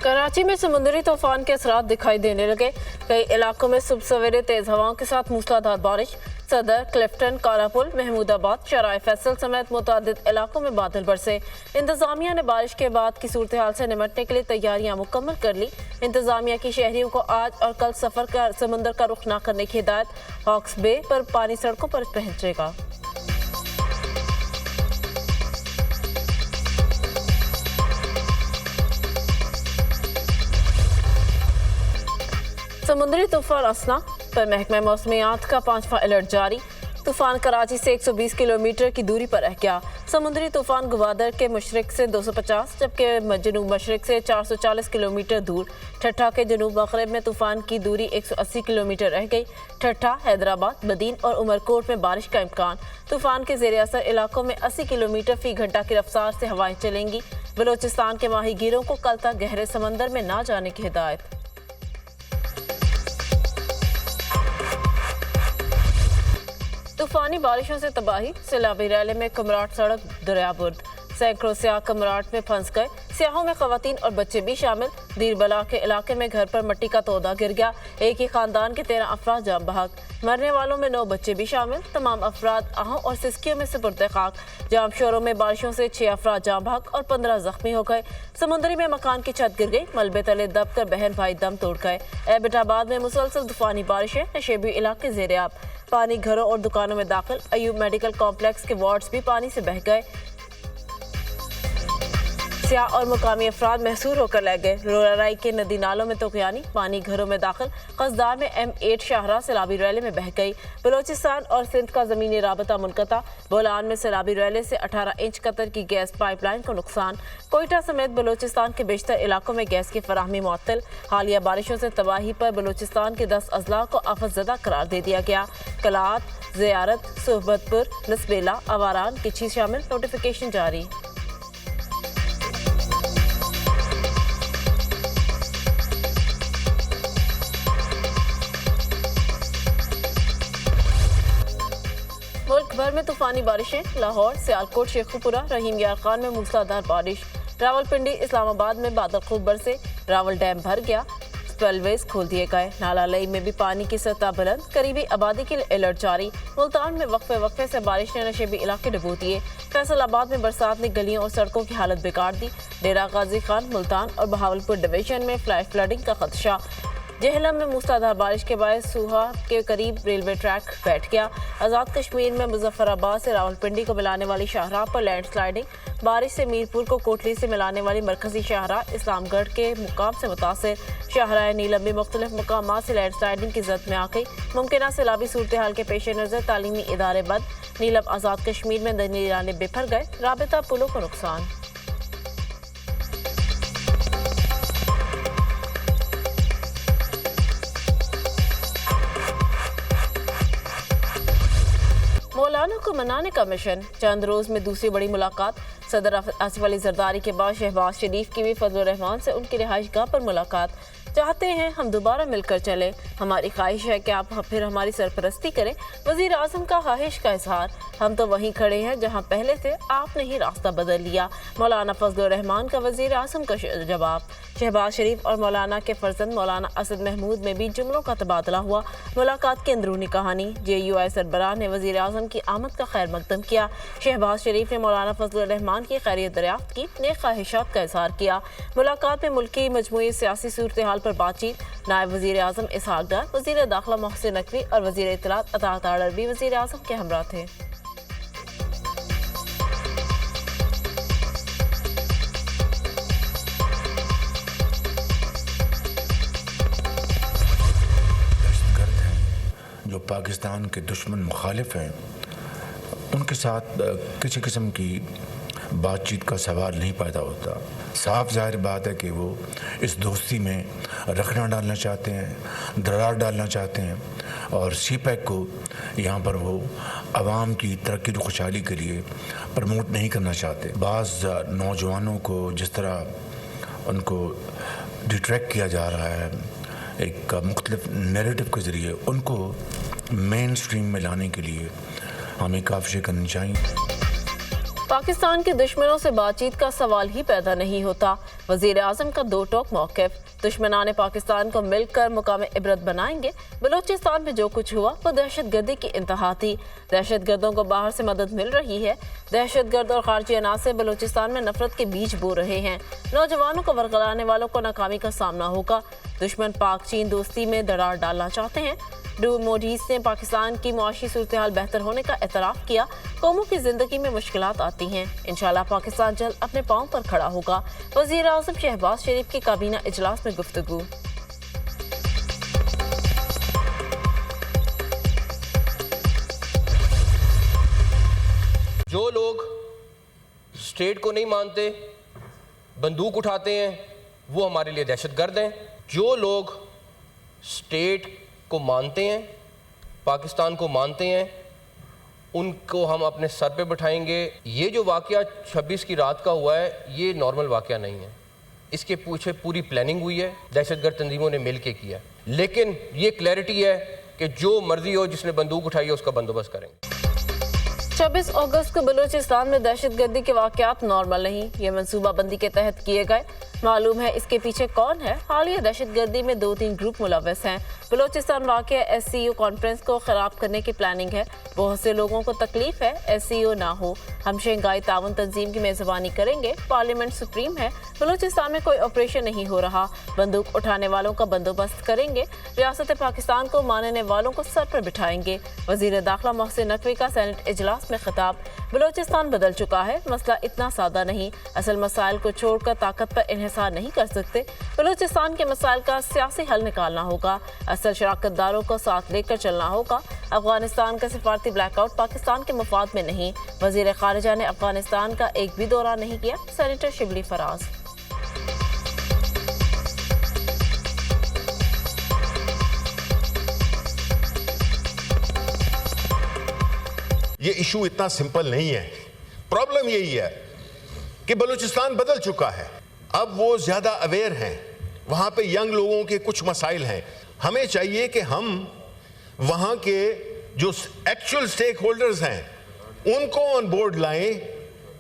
कराची में समुद्री तूफान के असरात दिखाई देने लगे। कई इलाकों में सुबह सवेरे तेज हवाओं के साथ मूसलाधार बारिश। सदर, क्लिफ्टन, कालापुल, महमूदाबाद, शराय फैसल समेत मुतअद्दिद इलाकों में बादल बरसे। इंतजामिया ने बारिश के बाद की सूरत हाल से निमटने के लिए तैयारियां मुकम्मल कर ली। इंतजामिया की शहरियों को आज और कल समंदर का रुख न करने की हिदायत। हॉक्स बे पर पानी सड़कों पर पहुंचेगा। समुद्री तूफान असना पर महकमा मौसमियात का 5वां अलर्ट जारी। तूफान कराची से 120 किलोमीटर की दूरी पर रह गया। समुद्री तूफान गवादर के मशरक से 250 जबकि जनूब मशरक से 440 किलोमीटर दूर। ठट्ठा के जनूब मगरब में तूफान की दूरी 180 किलोमीटर रह गई। ठट्ठा, हैदराबाद, बदीन और उमरकोट में बारिश का इम्कान। तूफान के ज़ेर असर इलाकों में 80 किलोमीटर फी घंटा की रफ्तार से हवाएं चलेंगी। बलोचिस्तान के माहीगीरों को कल तक गहरे समंदर में ना जाने की हिदायत। तूफानी बारिशों से तबाही। सैलाबी रैली में कमराट सड़क दरियाबुर्द। सैकड़ों सियाह कमराट में फंस गए। सियाहों में खवातीन और बच्चे भी शामिल। दीरबला के इलाके में घर पर मिट्टी का तोदा गिर गया। एक ही खानदान के 13 अफराद जाम बहक। मरने वालों में 9 बच्चे भी शामिल। तमाम अफराद आहों और सिस्कियों में सुपुर्द खाक। जाम शोरों में बारिशों से 6 अफराद जाम बहक और 15 जख्मी हो गए। समुद्री में मकान की छत गिर गई। मलबे तले दब कर बहन भाई दम तोड़ गए। एबटाबाद में मुसलसल तूफानी बारिशें। नशेबी इलाके ज़ेर-ए-आब। पानी घरों और दुकानों में दाखिल। अयूब मेडिकल कॉम्प्लेक्स के वार्ड्स भी पानी से बह गए। सियाह और मुकामी अफराद महसूर होकर रह गए। रोराराई के नदी नालों में तुगयानी। पानी घरों में दाखिल। कसदार में M8 शाहरा सैलाबी रैली में बह गई। बलोचिस्तान और सिंध का ज़मीनी राबता मुनक़ता। बोलान में सैलाबी रैली से 18 इंच कतर की गैस पाइपलाइन को नुकसान। कोयटा समेत बलोचिस्तान के बेशतर इलाकों में गैस की फराहमी मुअत्तल। हालिया बारिशों से तबाही पर बलोचिस्तान के 10 अजला को आफतज़दा करार दे दिया गया। कलात, ज़ियारत, सोहबतपुर, नसबेला, आवारान, किची शामिल। नोटिफिकेशन जारी। मुल्क भर में तूफानी बारिशें। लाहौर, सियालकोट, शेखुपुरा, रहीम यार खान में मूसलाधार बारिश। रावलपिंडी, इस्लामाबाद में बादल खूब बरसे। रावल डैम भर गया। स्पेलवेज खोल दिए गए। नाला लई में भी पानी की सतह बुलंद। करीबी आबादी के लिए अलर्ट जारी। मुल्तान में वक्फे से बारिश ने नशेबी इलाके डुबो दिए। फैसलाबाद में बरसात ने गलियों और सड़कों की हालत बिगाड़ दी। डेरा गाजी खान, मुल्तान और बहावलपुर डिवीजन में फ्लैश फ्लडिंग का खदशा। जहलम में मूसलाधार बारिश के बाद सूहा के करीब रेलवे ट्रैक बैठ गया। आज़ाद कश्मीर में मुजफ्फराबाद से रावलपिंडी को मिलाने वाली शाहराह पर लैंडस्लाइडिंग। बारिश से मीरपुर को कोटली से मिलाने वाली मरकजी शाहराह इस्लामगढ़ के मुकाम से मुतासिर। शाहराह नीलम में मुख्तलिफ मकामात से लैंडस्लाइडिंग की जद में आ गई। मुमकिन सैलाबी सूरत हाल के पेश नज़र तालीमी इदारे बंद। नीलम आज़ाद कश्मीर में दनीराने बिफर गए। राबता पुलों को नुकसान। मौलाना को मनाने का मिशन। चंद रोज में दूसरी बड़ी मुलाकात। सदर आसिफ अली जरदारी के बाद शहबाज शरीफ की भी फजल रहमान से उनकी रिहाइशगाह पर मुलाकात। चाहते हैं हम दोबारा मिलकर चलें। हमारी ख्वाहिश है कि आप फिर हमारी सरपरस्ती करें। वजीर आजम का ख्वाहिश का इजहार। हम तो वहीं खड़े हैं जहां पहले थे, आपने ही रास्ता बदल लिया। मौलाना फजल रहमान का वजीर आजम का जवाब। शहबाज शरीफ और मौलाना के फर्जंद मौलाना असद महमूद में भी जुमलों का तबादला हुआ। मुलाकात की अंदरूनी कहानी। JUI सरबराह ने वजीर आजम की आमद का खैर मकदम किया। शहबाज शरीफ ने मौलाना फजल रहमान की खैरियत दरियाफ्त की। नेक ख्वाहिशात का इजहार किया। मुलाकात में मुल्की मजमूई सियासी सूरत हाल पर बातचीत। नायब वजीर आजम इसहाक डार, वजीर दाखिला मोहसिन नकवी और वजीर इत्तलात अता ताड़र भी वजीर आजम के हमरा थे। जो पाकिस्तान के दुश्मन मुखालिफ हैं उनके साथ किसी किस्म की बातचीत का सवाल नहीं पैदा होता। साफ जाहिर बात है कि वो इस दोस्ती में रखना डालना चाहते हैं, दरार डालना चाहते हैं और CPEC को यहाँ पर वो आवाम की तरक्की और खुशहाली के लिए प्रमोट नहीं करना चाहते। बाज़ नौजवानों को जिस तरह उनको डिट्रैक्ट किया जा रहा है एक मुख्तलिफ नैरेटिव के ज़रिए, उनको मेन स्ट्रीम में लाने के लिए हमें काफ़ी करनी चाहिए। पाकिस्तान के दुश्मनों से बातचीत का सवाल ही पैदा नहीं होता। वज़ीर आज़म का दो टोक मौक़िफ़, दुश्मनान पाकिस्तान को मिलकर मुकाम इबरत बनाएंगे। बलूचिस्तान में जो कुछ हुआ वो दहशत गर्दी की इंतहा थी। दहशत गर्दों को बाहर से मदद मिल रही है। दहशत गर्द और खारजी अनासर बलूचिस्तान में नफरत के बीज बो रहे हैं। नौजवानों को वरगलाने वालों को नाकामी का सामना होगा। दुश्मन पाक चीन दोस्ती में दरार डालना चाहते हैं। मूडीज ने पाकिस्तान की मुआशी सूरत हाल बेहतर होने का एतराफ़ किया। कौमों की जिंदगी में मुश्किलात आती हैं, इंशाल्लाह पाकिस्तान जल्द अपने पाँव पर खड़ा होगा। वज़ीर आज़म शहबाज शरीफ की काबीना इजलास में गुफ्तगू। जो लोग स्टेट को नहीं मानते, बंदूक उठाते हैं, वो हमारे लिए दहशतगर्द हैं। जो लोग स्टेट को मानते हैं, पाकिस्तान को मानते हैं, उनको हम अपने सर पे बिठाएंगे। ये जो वाक़या 26 की रात का हुआ है, ये नॉर्मल वाक़या नहीं है। इसके पीछे पूरी प्लानिंग हुई है, दहशतगर्द तंजीमों ने मिल के किया। लेकिन ये क्लैरिटी है कि जो मर्जी हो, जिसने बंदूक उठाई है, उसका बंदोबस्त करेंगे। 26 अगस्त को बलूचिस्तान में दहशतगर्दी के वाक़यात नॉर्मल नहीं, ये मनसूबाबंदी के तहत किए गए। मालूम है इसके पीछे कौन है। हालिया दहशतगर्दी में 2-3 ग्रुप मुलव्वस हैं। बलूचिस्तान वाक़या SCO कॉन्फ्रेंस को ख़राब करने की प्लानिंग है। बहुत से लोगों को तकलीफ है SCO ना हो। हम शंघाई ताउन तंजीम की मेज़बानी करेंगे। पार्लियामेंट सुप्रीम है। बलूचिस्तान में कोई ऑपरेशन नहीं हो रहा। बंदूक उठाने वालों का बंदोबस्त करेंगे। रियासत पाकिस्तान को मानने वालों को सर पर बिठाएंगे। वज़ीर दाखिला मोहसिन नकवी का सेनेट इजलास में खिताब। बलूचिस्तान बदल चुका है, मसला इतना सादा नहीं। असल मसाइल को छोड़कर ताकत पर इन्हिसार नहीं कर सकते। बलूचिस्तान के मसाइल का सियासी हल निकालना होगा। असल शराकतदारों को साथ लेकर चलना होगा। अफगानिस्तान का सिफारती ब्लैकआउट पाकिस्तान के मफाद में नहीं। वज़ीर खारिजा ने अफगानिस्तान का एक भी दौरा नहीं किया। सेनेटर शिबली फराज। ये इशू इतना सिंपल नहीं है। प्रॉब्लम यही है कि बलूचिस्तान बदल चुका है। अब वो ज्यादा अवेयर हैं। वहां पे यंग लोगों के कुछ मसाइल हैं। हमें चाहिए कि हम वहां के जो एक्चुअल स्टेक होल्डर्स हैं उनको ऑन बोर्ड लाएं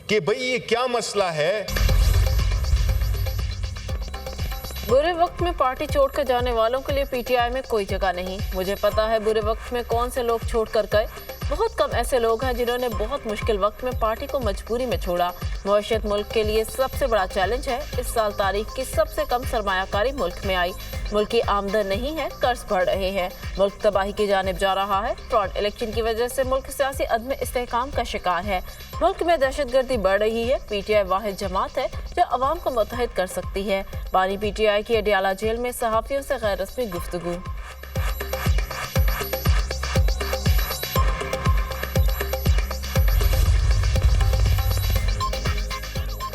कि भाई ये क्या मसला है। बुरे वक्त में पार्टी छोड़कर जाने वालों के लिए PTI में कोई जगह नहीं। मुझे पता है बुरे वक्त में कौन से लोग छोड़कर गए। बहुत कम ऐसे लोग हैं जिन्होंने बहुत मुश्किल वक्त में पार्टी को मजबूरी में छोड़ा। मईशत मुल्क के लिए सबसे बड़ा चैलेंज है। इस साल तारीख की सबसे कम सरमायाकारी मुल्क में आई। मुल्क की आमदन नहीं है, कर्ज बढ़ रहे हैं। मुल्क तबाही की जानिब जा रहा है। फ्रॉड इलेक्शन की वजह से मुल्क सियासी अदम इस्तेहकाम का शिकार है। मुल्क में दहशतगर्दी बढ़ रही है। PTI वाहिद जमात है जो अवाम को मुत्तहिद कर सकती है। बानी PTI की अडियाला जेल में सहाफ़ियों से गैर रस्मी गुफ्तगू।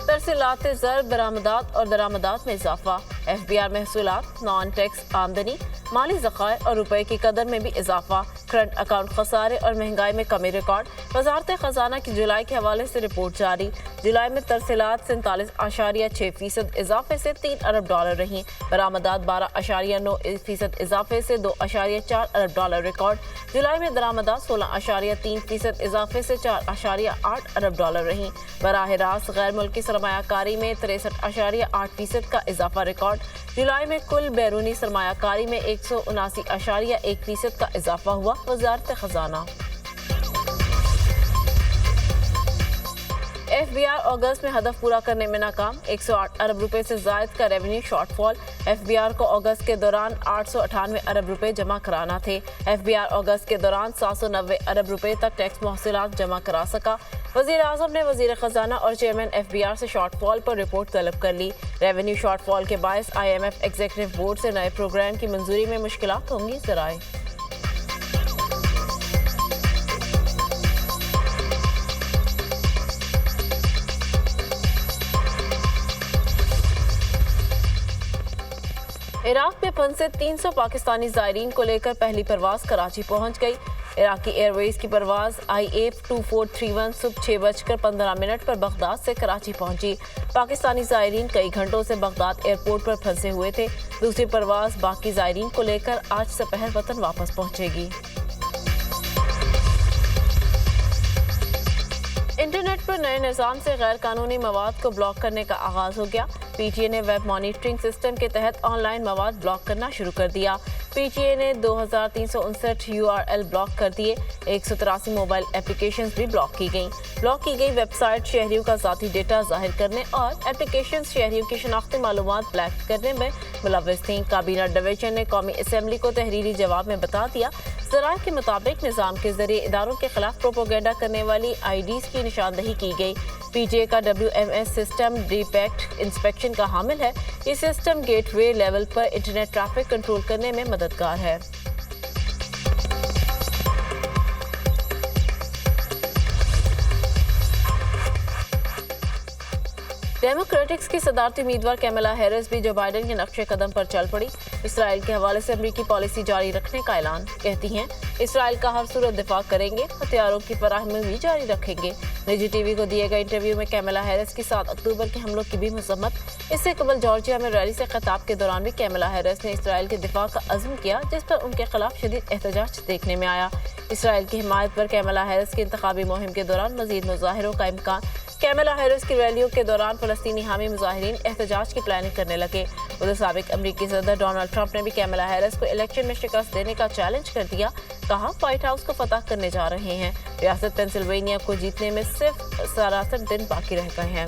तरसीलात ज़र बरामदात और दरामदात में इजाफा। FBR महसूलात, नॉन टैक्स आमदनी, माली ज़खायर और रुपए की कदर में भी इजाफा। करंट अकाउंट खसारे और महंगाई में कमी रिकॉर्ड। वजारत ख़जाना की जुलाई के हवाले से रिपोर्ट जारी। जुलाई में तरसीलात 47.6% इजाफे से $3 अरब रहीं। बरामदात 12.9% इजाफे से $2.4 अरब रिकॉर्ड। जुलाई में दरामदात 16.3% इजाफे से $4.8 अरब रहीं। बराह रास्त गैर मुल्की सरमायाकारी में 63.8% का इजाफा रिकॉर्ड। जुलाई में कुल बैरूनी सरमायाकारी में 179.1% का इजाफा हुआ। वजारत खजाना। FBR अगस्त में हदफ पूरा करने में नाकाम। 108 अरब रुपए से जायद का रेवेन्यू शॉर्टफॉल। FBR को अगस्त के दौरान 898 अरब रुपए जमा कराना थे। FBR अगस्त के दौरान 790 अरब रुपए तक टैक्स महसूलात जमा करा सका। वज़ीर आज़म ने वज़ीर ख़जाना और चेयरमैन FBR से शॉर्टफॉल पर रिपोर्ट तलब कर ली। रेवेन्यू शॉर्टफॉल के बायस IMF एग्जीक्यूटिव बोर्ड से नए प्रोग्राम की मंजूरी में मुश्किलात होंगी। ज़राए इराक में फंसे 300 पाकिस्तानी ज़ायरीन को लेकर पहली परवाज़ कराची पहुंच गई। इराकी एयरवेज की परवाज़ IA2431 सुबह 6:15 पर बगदाद से कराची पहुंची। पाकिस्तानी ज़ायरीन कई घंटों से बगदाद एयरपोर्ट पर फंसे हुए थे। दूसरी परवाज़ बाकी ज़ायरीन को लेकर आज दोपहर वतन वापस पहुंचेगी। इंटरनेट पर नए निज़ाम से गैर कानूनी मवाद को ब्लॉक करने का आगाज़ हो गया। PTA نے ویب مانیٹرنگ سسٹم کے تحت آن لائن مواد بلاک کرنا شروع کر دیا۔ PTA نے 2359 URL بلاک کر دیے۔ 183 موبائل اپلیکیشنز بھی بلاک کی گئیں۔ بلاک کی گئی ویب سائٹ شہریوں کا ذاتی ڈیٹا ظاہر کرنے اور اپلیکیشنز شہریوں کی شناختی معلومات بلیک کرنے میں ملوث تھیں۔ کابینہ ڈویژن نے قومی اسمبلی کو تحریری جواب میں بتا دیا، ذرائع کے مطابق نظام کے ذریعے اداروں کے خلاف پروپیگنڈا کرنے والی IDs کی نشاندہی کی گئی۔ PTA کا WMS سسٹم ڈیفیکٹ انسپیکشن کا حامل ہے۔ یہ سسٹم گیٹ وے لیول پر انٹرنیٹ ٹریفک کنٹرول کرنے میں مددگار ہے۔ ڈیموکریٹکس کی صدارتی امیدوار کیملا ہیرس بھی جو بائیڈن کے نقش قدم پر چل پڑی۔ اسرائیل کے حوالے سے امریکی پالیسی جاری رکھنے کا اعلان۔ کہتی ہیں اسرائیل کا ہر صورت دفاع کریں گے، ہتھیاروں کی فراہمی بھی جاری رکھیں گے۔ نجی ٹی وی کو دیے گئے انٹرویو میں کیملا ہیرس کی 7 اکتوبر کے حملوں کی بھی مذمت۔ اس سے قبل جارجیا میں ریلی سے خطاب کے دوران بھی کیملا ہیرس نے اسرائیل کے دفاع کا عزم کیا، جس پر ان کے خلاف شدید احتجاج دیکھنے میں آیا۔ اسرائیل کی حمایت پر کیملا ہیرس کی انتخابی مہم کے دوران مزید مظاہروں کا امکان۔ کیملا ہیرس کی ریلیوں کے دوران فلسطینی حامی مظاہرین احتجاج کی پلاننگ کرنے لگے۔ ادھر سابق امریکی صدر ڈونلڈ ٹرمپ نے بھی کیملا ہیرس کو الیکشن میں شکست دینے کا چیلنج کر دیا۔ کہا وائٹ ہاؤس کو فتح کرنے جا رہے ہیں۔ ریاست پینسلوینیا کو جیتنے میں صرف 67 دن باقی رہ گئے ہیں۔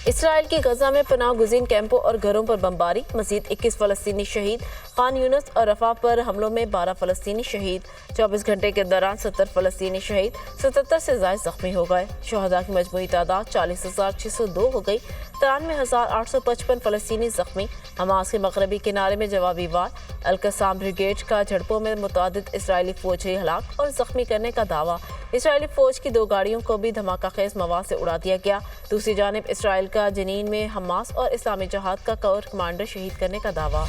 اسرائیل کی غزہ میں پناہ گزین کیمپوں اور گھروں پر بمباری، مزید 21 فلسطینی شہید۔ خان یونس اور رفح پر حملوں میں 12 فلسطینی شہید۔ 24 گھنٹے کے دوران 70 فلسطینی شہید، 77 سے زائد زخمی ہو گئے۔ شہداء کی مجموعی تعداد 40,602 ہو گئی۔ 93,855 فلسطینی زخمی۔ حماس کے مغربی کنارے میں جوابی وار۔ القسام بریگیڈ کا جھڑپوں میں متعدد اسرائیلی فوجی ہلاک اور زخمی کرنے کا دعویٰ۔ اسرائیلی فوج کی 2 گاڑیوں کو بھی دھماکہ خیز مواد سے اڑا دیا گیا۔ دوسری جانب اسرائیل کا جنین میں حماس اور اسلامی جہاد کا کور کمانڈر شہید کرنے کا دعویٰ۔